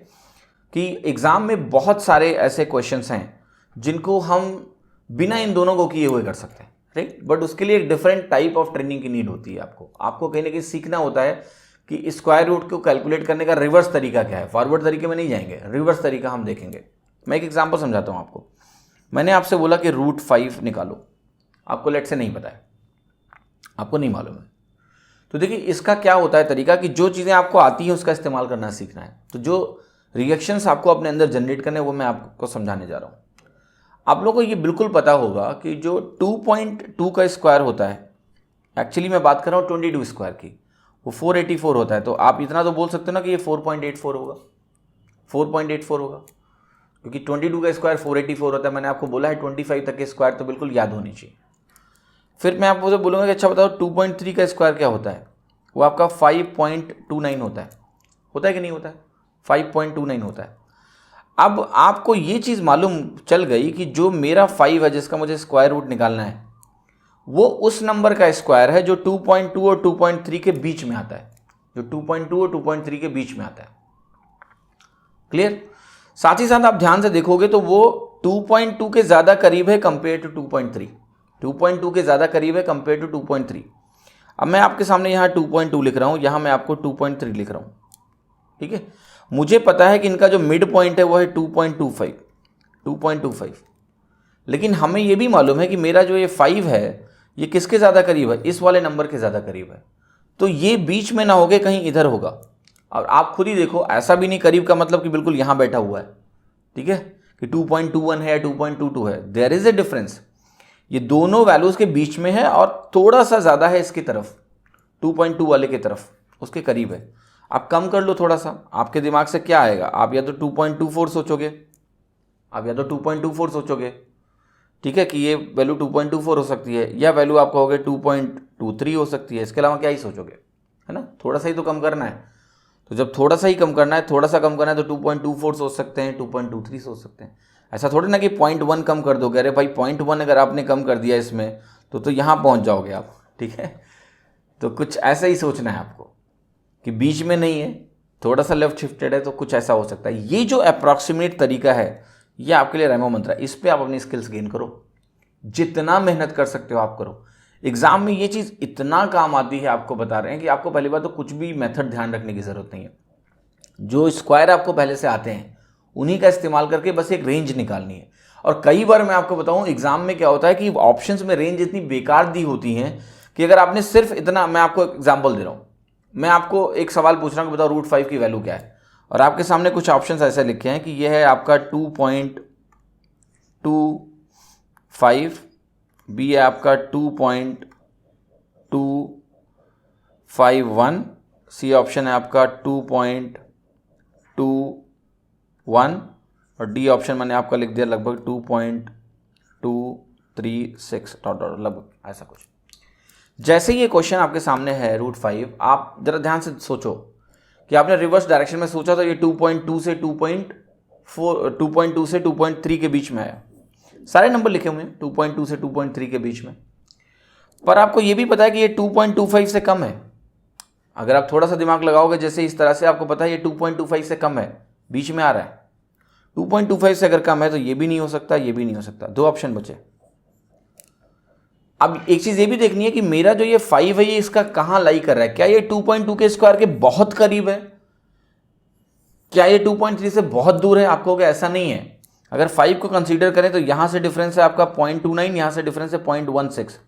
कि एग्ज़ाम में बहुत सारे ऐसे क्वेश्चंस हैं जिनको हम बिना इन दोनों को किए हुए कर सकते हैं, राइट। बट उसके लिए एक डिफरेंट टाइप ऑफ ट्रेनिंग की नीड होती है। आपको कहीं ना कहीं सीखना होता है कि स्क्वायर रूट को कैलकुलेट करने का रिवर्स तरीका क्या है। फॉरवर्ड तरीके में नहीं जाएंगे, रिवर्स तरीका हम देखेंगे। मैं एक एग्जांपल समझाता हूँ आपको। मैंने आपसे बोला कि √5 निकालो, आपको लेट से नहीं पता है, आपको नहीं मालूम है। तो देखिए इसका क्या होता है तरीका कि जो चीज़ें आपको आती हैं उसका इस्तेमाल करना सीखना है। तो जो रिएक्शंस आपको अपने अंदर जनरेट करने वो मैं आपको समझाने जा रहा हूँ। आप लोगों को ये बिल्कुल पता होगा कि जो 2.2 का स्क्वायर होता है, एक्चुअली मैं बात कर रहा हूँ 22 स्क्वायर की, वो 484 होता है। तो आप इतना तो बोल सकते हो ना कि ये 4.84 होगा, 4.84 होगा, क्योंकि 22 का स्क्वायर 484 होता है। मैंने आपको बोला है 25 तक के स्क्वायर तो बिल्कुल याद होनी चाहिए। फिर मैं आपको बोलूँगा कि अच्छा बताओ 2.3 का स्क्वायर क्या होता है, वो आपका 5.29 होता है कि नहीं होता है, 5.29 होता है। अब आपको ये चीज़ मालूम चल गई कि जो मेरा 5 है जिसका मुझे स्क्वायर रूट निकालना है वो उस नंबर का स्क्वायर है जो 2.2 और 2.3 के बीच में आता है, जो 2.2 और 2.3 के बीच में आता है। क्लियर। साथ ही साथ आप ध्यान से देखोगे तो वो 2.2 के ज़्यादा करीब है कंपेयर टू 2.3, 2.2 के ज़्यादा करीब है कंपेयर टू 2.3। अब मैं आपके सामने यहाँ 2.2 लिख रहा हूँ, यहाँ मैं आपको 2.3 लिख रहा हूँ, ठीक है। मुझे पता है कि इनका जो मिड पॉइंट है वो है 2.25, लेकिन हमें ये भी मालूम है कि मेरा जो ये 5 है ये किसके ज़्यादा करीब है, इस वाले नंबर के ज़्यादा करीब है। तो ये बीच में ना होगे, कहीं इधर होगा। और आप खुद ही देखो, ऐसा भी नहीं करीब का मतलब कि बिल्कुल यहाँ बैठा हुआ है, ठीक है, कि 2.21 है या 2.22 है, देयर इज ए डिफरेंस। ये दोनों वैल्यूज के बीच में है और थोड़ा सा ज़्यादा है इसकी तरफ, 2.2 वाले की तरफ, उसके करीब है। आप कम कर लो थोड़ा सा, आपके दिमाग से क्या आएगा, आप या तो 2.24 सोचोगे, आप या तो 2.24 सोचोगे, ठीक है, कि ये वैल्यू 2.24 हो सकती है, या वैल्यू आप कहोगे 2.23 हो सकती है। इसके अलावा क्या ही सोचोगे, है ना, थोड़ा सा ही तो कम करना है। तो जब थोड़ा सा ही कम करना है, थोड़ा सा कम करना है, तो 2.24 सोच सकते हैं, 2.23 सोच सकते हैं। ऐसा थोड़ी ना कि 0.1 कम कर दोगे, अरे भाई 0.1 अगर आपने कम कर दिया इसमें तो यहाँ पहुँच जाओगे आप, ठीक है। तो कुछ ऐसा ही सोचना है आपको कि बीच में नहीं है, थोड़ा सा लेफ्ट शिफ्टेड है, तो कुछ ऐसा हो सकता है। ये जो अप्रॉक्सीमेट तरीका है, ये आपके लिए रेमो मंत्र है। इस पर आप अपनी स्किल्स गेन करो, जितना मेहनत कर सकते हो आप करो। एग्जाम में ये चीज़ इतना काम आती है, आपको बता रहे हैं कि आपको पहली बार तो कुछ भी मेथड ध्यान रखने की ज़रूरत नहीं है। जो स्क्वायर आपको पहले से आते हैं उन्हीं का इस्तेमाल करके बस एक रेंज निकालनी है। और कई बार मैं आपको बताऊं, एग्जाम में क्या होता है कि ऑप्शंस में रेंज इतनी बेकार दी होती हैं कि अगर आपने सिर्फ इतना, मैं आपको एग्जाम्पल दे रहा हूँ, मैं आपको एक सवाल पूछ रहा हूँ कि बताओ √5 की वैल्यू क्या है, और आपके सामने कुछ ऑप्शंस ऐसे लिखे हैं कि यह है आपका 2.25, बी है आपका 2.251, सी ऑप्शन है आपका 2.21 और डी ऑप्शन मैंने आपका लिख दिया लगभग 2.236 लगभग ऐसा कुछ। जैसे ये क्वेश्चन आपके सामने है √5, आप जरा ध्यान से सोचो कि आपने रिवर्स डायरेक्शन में सोचा तो ये 2.2 से 2.3 के बीच में आया। सारे नंबर लिखे हुए हैं 2.2 से 2.3 के बीच में, पर आपको ये भी पता है कि ये 2.25 से कम है। अगर आप थोड़ा सा दिमाग लगाओगे जैसे इस तरह से, आपको पता है ये 2.25 से कम है, बीच में आ रहा है। 2.25 से अगर कम है तो ये भी नहीं हो सकता, ये भी नहीं हो सकता। दो ऑप्शन बचे। अब एक चीज ये भी देखनी है कि मेरा जो ये 5 है ये इसका कहां लाई कर रहा है। क्या ये 2.2 के स्क्वायर के बहुत करीब है, क्या ये 2.3 से बहुत दूर है? आप कहोगे ऐसा नहीं है। अगर 5 को कंसीडर करें तो यहां से डिफरेंस है आपका 0.29, यहां से डिफरेंस है 0.16।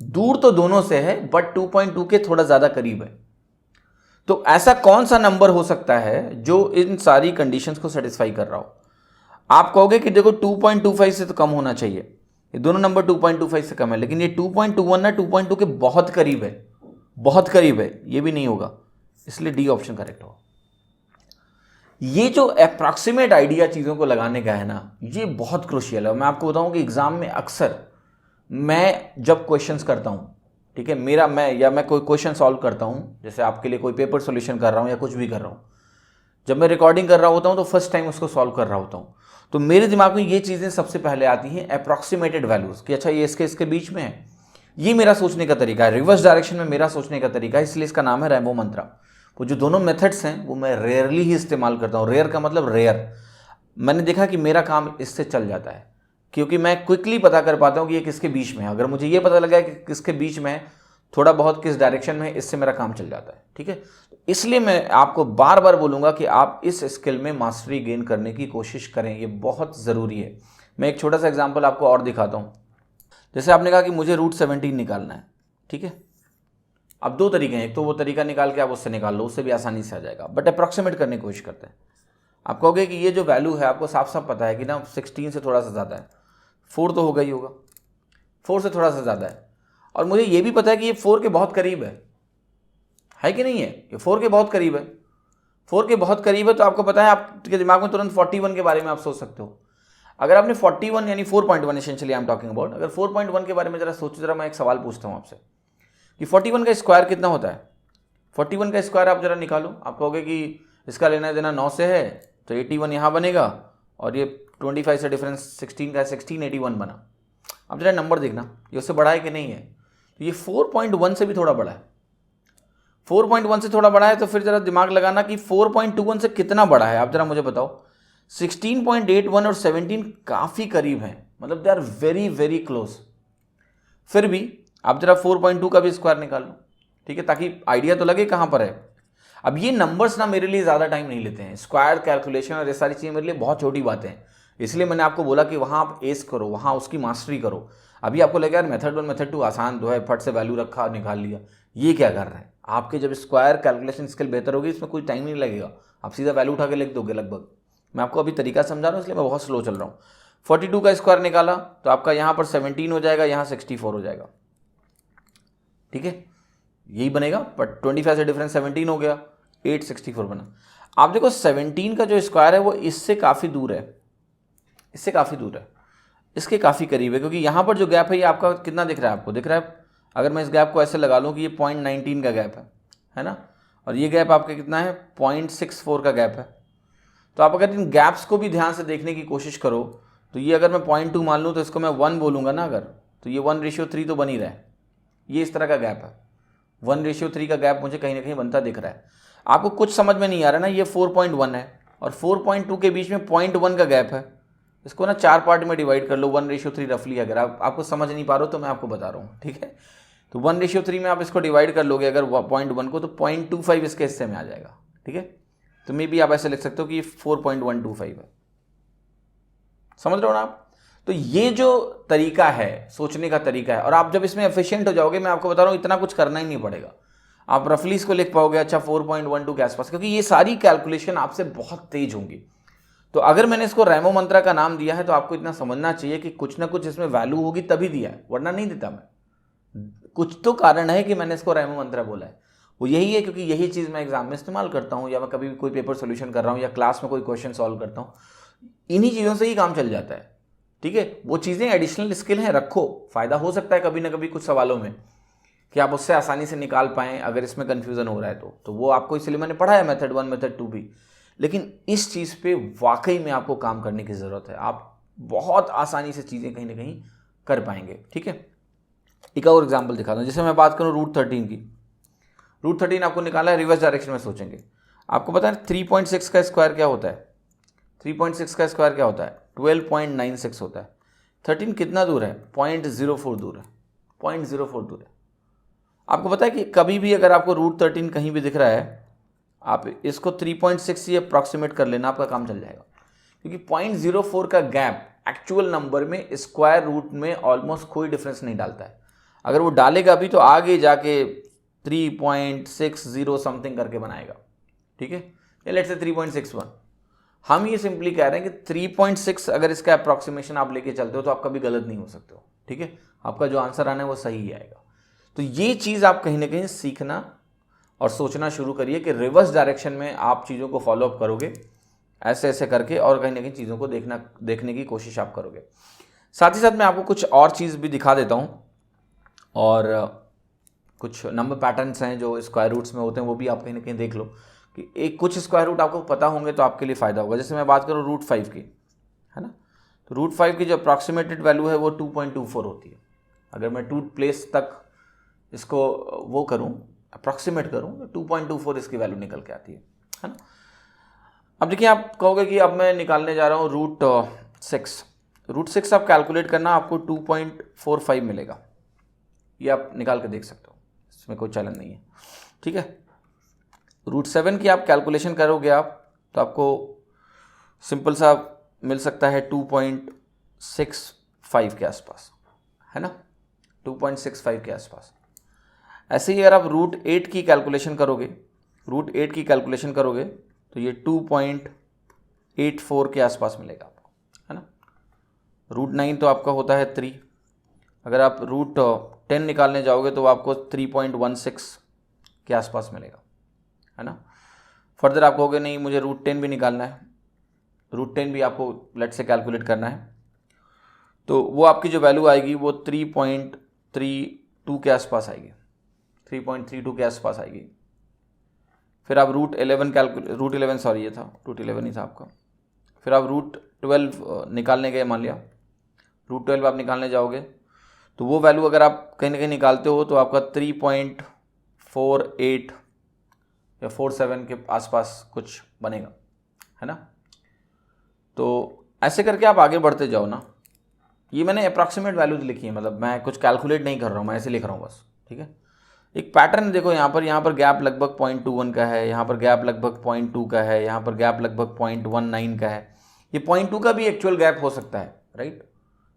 दूर तो दोनों से है, बट 2.2 के थोड़ा ज्यादा करीब है। तो ऐसा कौन सा नंबर हो सकता है जो इन सारी कंडीशंस को सेटिस्फाई कर रहा हो? आप कहोगे कि देखो 2.25 से तो कम होना चाहिए, ये दोनों नंबर 2.25 से कम है, लेकिन ये 2.21 ना 2.2 के बहुत करीब है, बहुत करीब है, ये भी नहीं होगा, इसलिए डी ऑप्शन करेक्ट होगा। ये जो अप्रॉक्सीमेट आइडिया चीज़ों को लगाने का है ना, ये बहुत क्रूशियल है। मैं आपको बताऊं कि एग्जाम में अक्सर मैं जब क्वेश्चंस करता हूं, ठीक है, मैं कोई क्वेश्चन सॉल्व करता हूं, जैसे आपके लिए कोई पेपर सॉल्यूशन कर रहा हूं या कुछ भी कर रहा हूं, जब मैं रिकॉर्डिंग कर रहा होता हूं तो फर्स्ट टाइम उसको सॉल्व कर रहा होता हूं, तो मेरे दिमाग में ये चीज़ें सबसे पहले आती हैं, अप्रॉक्सीमेटेड वैल्यूज, कि अच्छा ये इसके बीच में है। ये मेरा सोचने का तरीका है, रिवर्स डायरेक्शन में मेरा सोचने का तरीका है, इसलिए इसका नाम है रैम्बो मंत्रा। वो जो दोनों मेथड्स हैं वो मैं रेयरली ही इस्तेमाल करता हूँ। रेयर का मतलब रेयर। मैंने देखा कि मेरा काम इससे चल जाता है, क्योंकि मैं क्विकली पता कर पाता हूँ कि ये किसके बीच में है। अगर मुझे ये पता लगा कि किसके बीच में है, थोड़ा बहुत किस डायरेक्शन में है, इससे मेरा काम चल जाता है, ठीक है। इसलिए मैं आपको बार बार बोलूँगा कि आप इस स्किल में मास्टरी गेन करने की कोशिश करें, ये बहुत ज़रूरी है। मैं एक छोटा सा एग्जाम्पल आपको और दिखाता हूँ। जैसे आपने कहा कि मुझे √17 निकालना है, ठीक है। अब दो तरीके हैं, एक तो वो तरीका निकाल के आप उससे निकाल लो, उससे भी आसानी से आ जाएगा, बट अप्रॉक्सीमेट करने की कोशिश करते हैं। आप कहोगे कि ये जो वैल्यू है आपको साफ साफ पता है कि ना 16 से थोड़ा सा ज़्यादा है, 4 तो होगा ही होगा, 4 से थोड़ा सा ज़्यादा है, और मुझे ये भी पता है कि ये 4 के बहुत करीब है कि नहीं है? ये 4 के बहुत करीब है, 4 के बहुत करीब है, तो आपको पता है, आपके दिमाग में तुरंत 41 के बारे में आप सोच सकते हो। अगर आपने 41 यानी 4.1 essentially I am talking about, अगर 4.1 के बारे में जरा सोचो, जरा मैं एक सवाल पूछता हूँ आपसे कि 41 का स्क्वायर कितना होता है? 41 का स्क्वायर आप जरा निकालो। आप कहोगे कि इसका लेना देना 9 से है, तो 81 यहाँ बनेगा, और ये 25 से डिफरेंस 16 का है, 1681 बना। अब जरा नंबर देखना, ये उससे बड़ा है कि नहीं है? तो ये 4.1 से भी थोड़ा बड़ा है। 4.1 से थोड़ा बड़ा है, तो फिर जरा दिमाग लगाना कि 4.21 से कितना बड़ा है, आप जरा मुझे बताओ। 16.81 और 17 काफ़ी करीब हैं, मतलब they are very very close. फिर भी आप जरा 4.2 का भी स्क्वायर निकाल लो, ठीक है, ताकि आइडिया तो लगे कहाँ पर है। अब ये नंबर्स ना मेरे लिए ज़्यादा टाइम नहीं लेते हैं, स्क्वायर कैलकुलेशन और ये सारी चीज़ें मेरे लिए बहुत छोटी बातें हैं, इसलिए मैंने आपको बोला कि वहाँ आप एस करो, वहाँ उसकी मास्टरी करो। अभी आपको लगे यार मेथड 1 मेथड 2 आसान तो है, फट से वैल्यू रखा निकाल लिया, ये क्या कर रहा है, आपके जब स्क्वायर कैलकुलेशन स्किल बेहतर होगी, इसमें कोई टाइम नहीं लगेगा, आप सीधा वैल्यू उठा के लिख दोगे लगभग। मैं आपको अभी तरीका समझा रहा हूँ, इसलिए मैं बहुत स्लो चल रहा हूँ। 42 का स्क्वायर निकाला तो आपका यहाँ पर 17 हो जाएगा, यहाँ 64 हो जाएगा, ठीक है, यही बनेगा। बट 25 से डिफरेंस 17 हो गया, 864 बना। आप देखो 17 का जो स्क्वायर है वो इससे काफ़ी दूर है, इससे काफ़ी दूर है, इसके काफ़ी करीब है, क्योंकि यहाँ पर जो गैप है ये आपका कितना दिख रहा है, आपको दिख रहा है, अगर मैं इस गैप को ऐसे लगा लूँ कि ये 0.19 का गैप है ना, और ये गैप आपका कितना है, 0.64 का गैप है। तो आप अगर इन गैप्स को भी ध्यान से देखने की कोशिश करो तो ये अगर मैं 0.2 मान लूँ तो इसको मैं 1 बोलूँगा ना अगर, तो ये 1:3 तो बन ही रहा है, ये इस तरह का गैप है, 1:3 का गैप मुझे कहीं ना कहीं बनता दिख रहा है। आपको कुछ समझ में नहीं आ रहा ना, ये 4.1 है और 4.2 के बीच में 0.1 का गैप है, इसको ना 4 पार्ट में डिवाइड कर लो, 1:3 रफली। अगर आपको समझ नहीं पा रहे हो तो मैं आपको बता रहा हूँ, ठीक है। तो 1:3 में आप इसको डिवाइड कर लोगे अगर 0.1 को, तो 0.25 इसके हिस्से में आ जाएगा, ठीक है। तो मे भी आप ऐसे लिख सकते हो कि 4.125 है, समझ रहे हो ना आप। तो ये जो तरीका है, सोचने का तरीका है, और आप जब इसमें एफिशिएंट हो जाओगे, मैं आपको बता रहा हूँ इतना कुछ करना ही नहीं पड़ेगा, आप रफली इसको लिख पाओगे, अच्छा 4.12 के आसपास, क्योंकि ये सारी कैलकुलेशन आपसे बहुत तेज होंगी। तो अगर मैंने इसको रैमो मंत्रा का नाम दिया है तो आपको इतना समझना चाहिए कि कुछ ना कुछ इसमें वैल्यू होगी तभी दिया है, वरना नहीं देता मैं। कुछ तो कारण है कि मैंने इसको रैमो मंत्रा बोला है, वो यही है क्योंकि यही चीज़ मैं एग्जाम में इस्तेमाल करता हूँ, या मैं कभी भी कोई पेपर सोल्यूशन कर रहा हूँ, या क्लास में कोई क्वेश्चन सॉल्व करता हूँ, इन्हीं चीज़ों से ही काम चल जाता है, ठीक है। वो चीज़ें एडिशनल स्किल हैं, रखो, फ़ायदा हो सकता है कभी ना कभी कुछ सवालों में कि आप उससे आसानी से निकाल पाएँ अगर इसमें कन्फ्यूज़न हो रहा है तो वो आपको, इसलिए मैंने पढ़ा है मेथड 1 मेथड 2 भी। लेकिन इस चीज़ पे वाकई में आपको काम करने की ज़रूरत है, आप बहुत आसानी से चीज़ें कहीं ना कहीं कर पाएंगे, ठीक है। एक और एग्जाम्पल दिखाता हूँ, जैसे मैं बात करूँ √13 की। √13 आपको निकाला है, रिवर्स डायरेक्शन में सोचेंगे। आपको पता है 3.6 का स्क्वायर क्या होता है, 3.6 का स्क्वायर क्या होता है, 12.96 होता है। 13 कितना दूर है, 0.04 दूर है, 0.04 दूर है। आपको पता है कि कभी भी अगर आपको √13 कहीं भी दिख रहा है, आप इसको 3.6 से अप्रॉक्सीमेट कर लेना, आपका काम चल जाएगा, क्योंकि 0.04 का गैप एक्चुअल नंबर में स्क्वायर रूट में ऑलमोस्ट कोई डिफरेंस नहीं डालता है। अगर वो डालेगा भी तो आगे जाके 3.60 समथिंग करके बनाएगा, ठीक है, लेट्स से 3.61। हम ये सिंपली कह रहे हैं कि 3.6 अगर इसका अप्रॉक्सीमेशन आप लेके चलते हो तो आप कभी गलत नहीं हो सकते हो, ठीक है, आपका जो आंसर आना है वो सही ही आएगा। तो ये चीज़ आप कहीं ना कहीं सीखना और सोचना शुरू करिए कि रिवर्स डायरेक्शन में आप चीज़ों को फॉलो अप करोगे, ऐसे ऐसे करके, और कहीं ना कहीं चीज़ों को देखने की कोशिश आप करोगे। साथ ही साथ मैं आपको कुछ और चीज़ भी दिखा देता हूँ, और कुछ नंबर पैटर्न्स हैं जो स्क्वायर रूट्स में होते हैं, वो भी आप कहीं ना कहीं देख लो कि एक कुछ स्क्वायर रूट आपको पता होंगे तो आपके लिए फ़ायदा होगा। जैसे मैं बात करूँ √5 की, है ना, तो √5 की जो अप्रॉक्सीमेटेड वैल्यू है वो 2.24 होती है। अगर मैं 2 प्लेस तक इसको वो करूँ, अप्रॉक्सीमेट करूँ, तो 2.24 इसकी वैल्यू निकल के आती है ना। अब देखिए, आप कहोगे कि अब मैं निकालने जा रहा हूँ √6 आप कैलकुलेट करना, आपको 2.45 मिलेगा, ये आप निकाल के देख सकते हो, इसमें कोई चैलेंज नहीं है, ठीक है। √7 की आप कैलकुलेशन करोगे आप तो आपको सिंपल सा मिल सकता है 2.65 के आसपास, है ना, 2.65 के आसपास। ऐसे ही अगर आप √8 की कैलकुलेशन करोगे, तो ये 2.84 के आसपास मिलेगा आपको, है ना। √9 तो आपका होता है 3, अगर आप √10 निकालने जाओगे तो आपको 3.16 के आसपास मिलेगा, है ना। फर्दर आप कहोगे नहीं मुझे √10 भी निकालना है, √10 भी आपको लेट से कैलकुलेट करना है, तो वो आपकी जो वैल्यू आएगी वो 3.32 के आसपास आएगी, 3.32 के आसपास आएगी। फिर आप √11 सॉरी ये था √11 ही था आपका। फिर आप √12 निकालने गए, मान लिया √12 आप निकालने जाओगे तो वो वैल्यू अगर आप कहीं ना कहीं निकालते हो तो आपका 3.48 या 47 के आसपास कुछ बनेगा, है ना। तो ऐसे करके आप आगे बढ़ते जाओ ना। ये मैंने अप्रॉक्सीमेट वैल्यूज लिखी है, मतलब मैं कुछ कैलकुलेट नहीं कर रहा हूँ, मैं ऐसे लिख रहा हूँ बस, ठीक है। एक पैटर्न देखो, यहाँ पर गैप लगभग 0.21 का है, यहाँ पर गैप लगभग 0.2 का है, यहाँ पर गैप लगभग 0.19 का है। ये 0.2 का भी एक्चुअल गैप हो सकता है, राइट,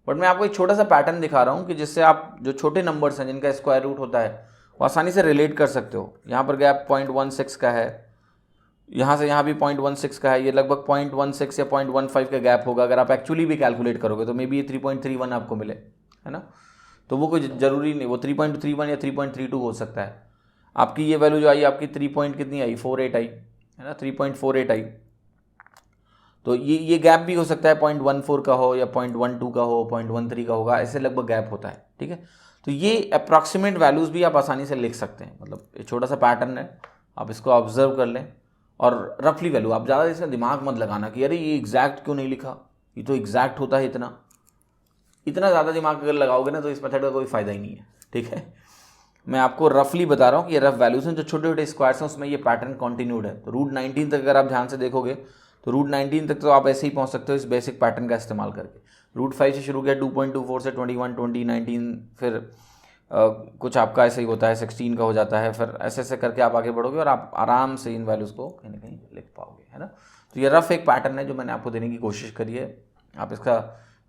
बट मैं आपको एक छोटा सा पैटर्न दिखा रहा हूँ कि जिससे आप जो छोटे नंबर्स हैं जिनका स्क्वायर रूट होता है वो आसानी से रिलेट कर सकते हो। यहाँ पर गैप 0.16 का है, यहाँ से यहाँ भी 0.16 का है, ये लगभग 0.16 या 0.15 का गैप होगा। अगर आप एक्चुअली भी कैलकुलेट करोगे तो मे बी ये 3.31 आपको मिले, है ना। तो वो कोई ज़रूरी नहीं, वो 3.31 या 3.32 हो सकता है। आपकी ये वैल्यू जो आई आपकी 3 कितनी आई, 48 आई, है ना, 3.48 आई। तो ये गैप भी हो सकता है 0.14 का हो या 0.12 का हो, 0.13 का होगा, ऐसे लगभग गैप होता है, ठीक है। तो ये अप्रॉक्सीमेट वैल्यूज़ भी आप आसानी से लिख सकते हैं। मतलब ये छोटा सा पैटर्न है, आप इसको ऑब्जर्व कर लें और रफली वैल्यू, आप ज़्यादा इसमें दिमाग मत लगाना कि अरे ये एग्जैक्ट क्यों नहीं लिखा, ये तो एग्जैक्ट होता है। इतना ज़्यादा दिमाग अगर लगाओगे ना तो इस मेथड का कोई फ़ायदा ही नहीं है, ठीक है। मैं आपको रफली बता रहा हूँ कि ये रफ वैल्यूज हैं, जो छोटे छोटे स्क्वायर्स हैं उसमें ये पैटर्न कंटिन्यूड है। तो रूट 19 तक अगर आप ध्यान से देखोगे तो रूट 19 तक तो आप ऐसे ही पहुँच सकते हो इस बेसिक पैटर्न का इस्तेमाल करके। रूट 5 से शुरू किया, 2.24 से 21, 20, 19, फिर कुछ आपका ऐसे ही होता है 16 का हो जाता है, फिर ऐसे ऐसे करके आप आगे बढ़ोगे और आप आराम से इन वैल्यूज़ को कहीं ना कहीं लिख पाओगे, है ना। तो ये रफ एक पैटर्न है जो मैंने आपको देने की कोशिश करी है। आप इसका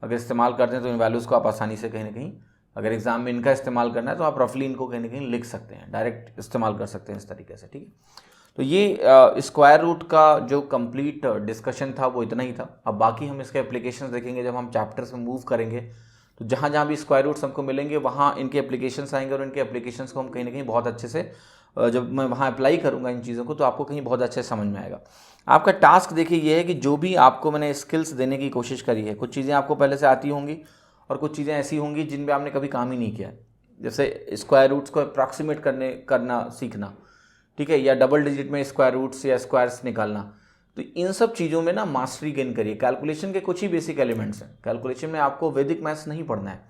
अगर इस्तेमाल करते हैं तो इन वैल्यूज़ को आप आसानी से कहीं ना कहीं, अगर एग्जाम में इनका इस्तेमाल करना है तो आप रफली इनको कहीं ना कहीं लिख सकते हैं, डायरेक्ट इस्तेमाल कर सकते हैं इस तरीके से, ठीक है। तो ये स्क्वायर रूट का जो कंप्लीट डिस्कशन था वो इतना ही था। अब बाकी हम इसके एप्लीकेशंस देखेंगे जब हम चैप्टर्स में मूव करेंगे। तो जहाँ जहाँ भी स्क्वायर रूट्स हमको मिलेंगे वहाँ इनके एप्लीकेशंस आएंगे और इनके एप्लीकेशंस को हम कहीं ना कहीं बहुत अच्छे से, जब मैं वहाँ अप्लाई करूँगा इन चीज़ों को तो आपको कहीं बहुत अच्छे से समझ में आएगा। आपका टास्क देखिए ये है कि जो भी आपको मैंने स्किल्स देने की कोशिश करी है, कुछ चीज़ें आपको पहले से आती होंगी और कुछ चीज़ें ऐसी होंगी जिन पे आपने कभी काम ही नहीं किया है, जैसे स्क्वायर रूट्स को अप्रॉक्सीमेट करना सीखना, ठीक है, या डबल डिजिट में स्क्वायर रूट्स या स्क्वायर्स निकालना। तो इन सब चीज़ों में ना मास्टरी गेन करिए। कैलकुलेशन के कुछ ही बेसिक एलिमेंट्स हैं, कैलकुलेशन में आपको वैदिक मैथ्स नहीं पढ़ना है,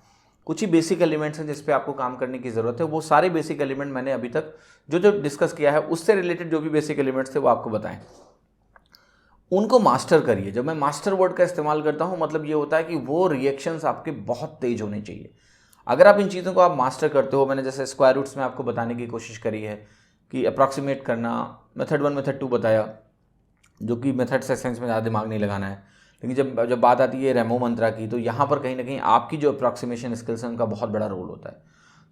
कुछ ही बेसिक एलिमेंट्स हैं जिस पे आपको काम करने की ज़रूरत है। वो सारे बेसिक एलिमेंट मैंने अभी तक जो जो डिस्कस किया है उससे रिलेटेड जो भी बेसिक एलिमेंट्स थे वो आपको बताएं, उनको मास्टर करिए। जब मैं मास्टर वर्ड का इस्तेमाल करता हूँ मतलब ये होता है कि वो रिएक्शंस आपके बहुत तेज होने चाहिए। अगर आप इन चीज़ों को आप मास्टर करते हो, मैंने जैसे स्क्वायर रूट्स में आपको बताने की कोशिश करी है कि अप्रॉक्सीमेट करना, मेथड 1 मेथड 2 बताया, जो कि मेथड से सेंस में ज़्यादा दिमाग नहीं लगाना है। लेकिन जब बात आती है रेमो मंत्रा की, तो यहाँ पर कहीं ना कहीं आपकी जो अप्रॉक्सीमेशन स्किल्स हैं उनका बहुत बड़ा रोल होता है।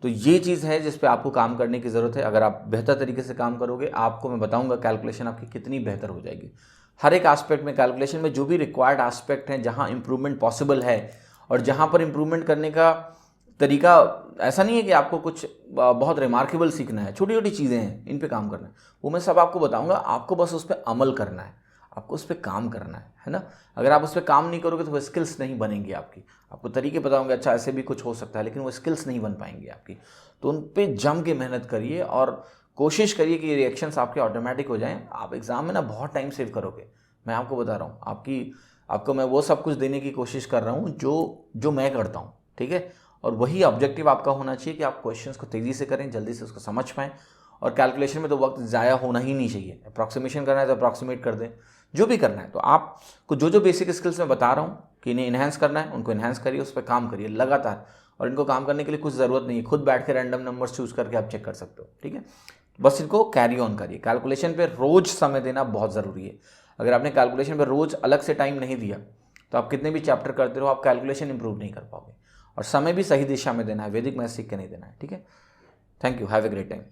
तो ये चीज़ है जिस पे आपको काम करने की ज़रूरत है। अगर आप बेहतर तरीके से काम करोगे, आपको मैं बताऊँगा कैलकुलेशन आपकी कितनी बेहतर हो जाएगी। हर एक एस्पेक्ट में कैलकुलेशन में जो भी रिक्वायर्ड एस्पेक्ट हैं, जहाँ इंप्रूवमेंट पॉसिबल है और जहाँ पर इंप्रूवमेंट करने का तरीका ऐसा नहीं है कि आपको कुछ बहुत रिमार्केबल सीखना है, छोटी छोटी चीज़ें हैं इन पे काम करना है, वो मैं सब आपको बताऊंगा। आपको बस उस पर अमल करना है, आपको उस पर काम करना है ना। अगर आप उस पर काम नहीं करोगे तो वो स्किल्स नहीं बनेंगी आपकी। आपको तरीके बताऊंगे, अच्छा ऐसे भी कुछ हो सकता है, लेकिन वो स्किल्स नहीं बन पाएंगी आपकी। तो उन पर जम के मेहनत करिए और कोशिश करिए कि रिएक्शंस आपके ऑटोमेटिक हो जाएं। आप एग्जाम में ना बहुत टाइम सेव करोगे, मैं आपको बता रहा हूँ। आपको मैं वो सब कुछ देने की कोशिश कर रहा हूँ जो मैं करता हूँ, ठीक है। और वही ऑब्जेक्टिव आपका होना चाहिए कि आप क्वेश्चंस को तेज़ी से करें, जल्दी से उसको समझ पाएं। और कैलकुलेशन में तो वक्त ज़ाया होना ही नहीं चाहिए। अप्रॉक्सीमेशन करना है तो अप्रॉक्सीमेट कर दें, जो भी करना है। तो आपको जो बेसिक स्किल्स मैं बता रहा हूँ कि इन्हें इन्हेंस करना है, उनको इन्हेंस करिए, उस पर काम करिए लगातार। और इनको काम करने के लिए कुछ ज़रूरत नहीं है, खुद बैठ के रैंडम नंबर्स चूज़ करके आप चेक कर सकते हो, ठीक है। बस इनको कैरी ऑन करिए। कैलकुलेशन पे रोज़ समय देना बहुत ज़रूरी है। अगर आपने कैलकुलेशन पे रोज़ अलग से टाइम नहीं दिया तो आप कितने भी चैप्टर करते रहो, आप कैलकुलेशन इंप्रूव नहीं कर पाओगे। और समय भी सही दिशा में देना है, वैदिक मैथ्स सीख के नहीं देना है, ठीक है। Thank you, have a great time.